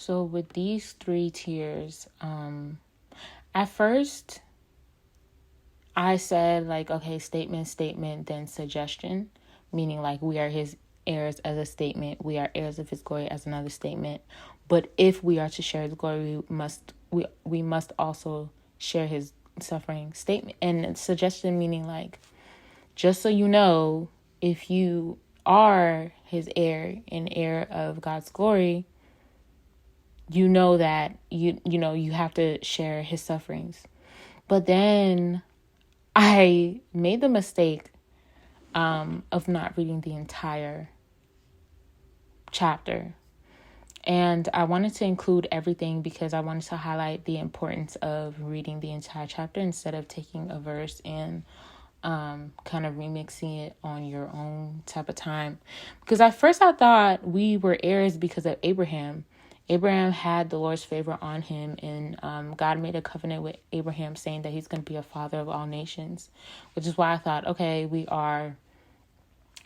So with these three tiers, at first I said like, okay, statement, then suggestion, meaning like we are his heirs as a statement, we are heirs of his glory as another statement. But if we are to share his glory, we must also share his suffering, statement. And suggestion meaning like, just so you know, if you are his heir and heir of God's glory, you know that you have to share his sufferings. But then I made the mistake of not reading the entire chapter. And I wanted to include everything because I wanted to highlight the importance of reading the entire chapter instead of taking a verse and kind of remixing it on your own type of time. Because at first I thought we were heirs because of Abraham. Abraham had the Lord's favor on him, and God made a covenant with Abraham saying that he's going to be a father of all nations, which is why I thought, okay, we are,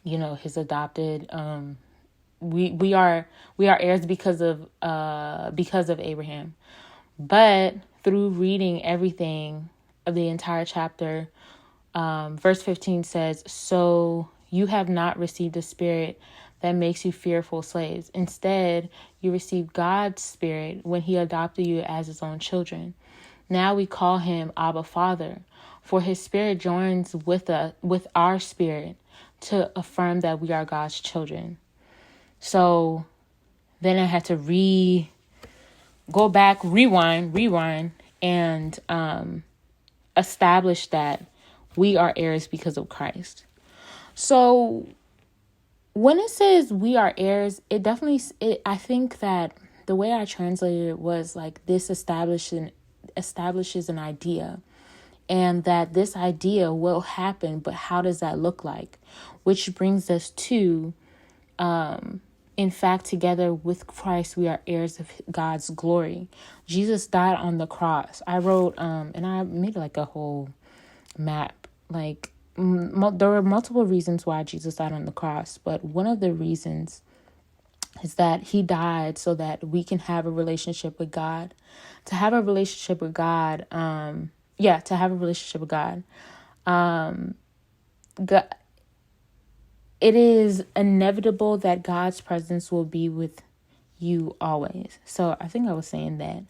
his adopted. We are heirs because of Abraham. But through reading everything of the entire chapter, verse 15 says, "So you have not received a spirit that makes you fearful slaves. Instead, you received God's spirit when he adopted you as his own children. Now we call him Abba Father, for his spirit joins with our spirit to affirm that we are God's children." So then I had to go back, rewind, and establish that we are heirs because of Christ. So when it says we are heirs, I think that the way I translated it was like this establishes an idea, and that this idea will happen, but how does that look like? Which brings us to, in fact, together with Christ, we are heirs of God's glory. Jesus died on the cross. I wrote, and I made like a whole map, like, there were multiple reasons why Jesus died on the cross, but one of the reasons is that he died so that we can have a relationship with God. To have a relationship with God, God, it is inevitable that God's presence will be with you always. So I think I was saying that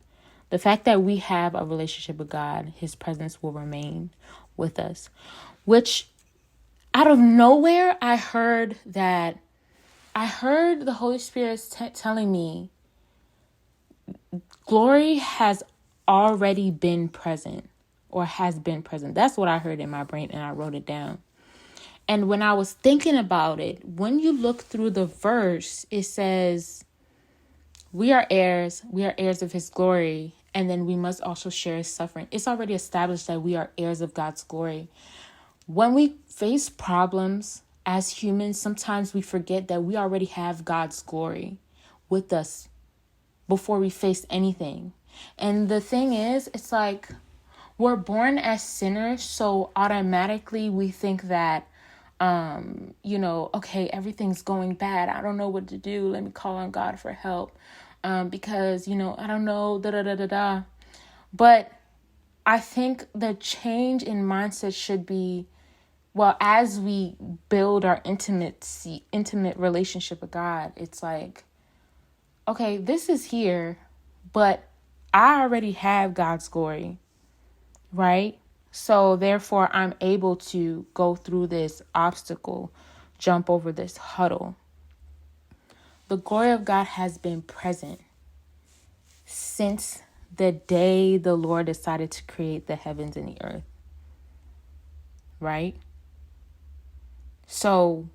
the fact that we have a relationship with God, his presence will remain with us. Which, out of nowhere, I heard the Holy Spirit telling me glory has already been present, or has been present. That's what I heard in my brain, and I wrote it down. And when I was thinking about it, when you look through the verse, it says, we are heirs of his glory, and then we must also share his suffering. It's already established that we are heirs of God's glory. When we face problems as humans, sometimes we forget that we already have God's glory with us before we face anything. And the thing is, it's like we're born as sinners, so automatically we think that, okay, everything's going bad. I don't know what to do. Let me call on God for help. Because, I don't know, But I think the change in mindset should be, well, as we build our intimate relationship with God, it's like, okay, this is here, but I already have God's glory, right? So therefore, I'm able to go through this obstacle, jump over this hurdle. The glory of God has been present since the day the Lord decided to create the heavens and the earth, right? So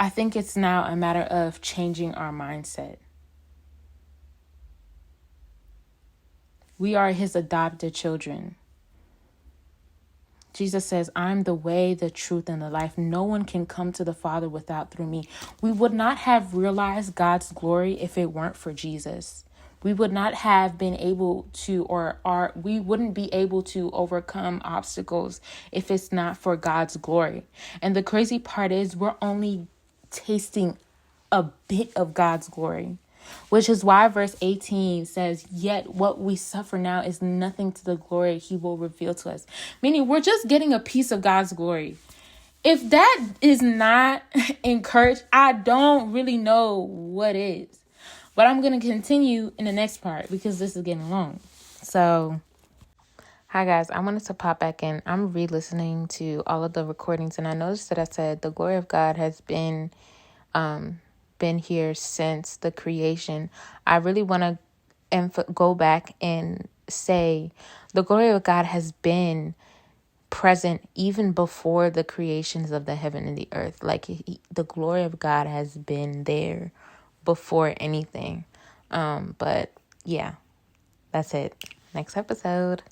I think it's now a matter of changing our mindset. We are his adopted children. Jesus says, I'm the way, the truth, and the life. No one can come to the Father through me. We would not have realized God's glory if it weren't for Jesus. We would not have been able to, we wouldn't be able to overcome obstacles if it's not for God's glory. And the crazy part is we're only tasting a bit of God's glory. which is why verse 18 says, yet what we suffer now is nothing to the glory he will reveal to us. Meaning we're just getting a piece of God's glory. If that is not encouraged, I don't really know what is. But I'm going to continue in the next part because this is getting long. So, hi guys, I wanted to pop back in. I'm re-listening to all of the recordings, and I noticed that I said the glory of God has been here since the creation. I really want to go back and say the glory of God has been present even before the creations of the heaven and the earth. Like the glory of God has been there before anything. But yeah, that's it. Next episode.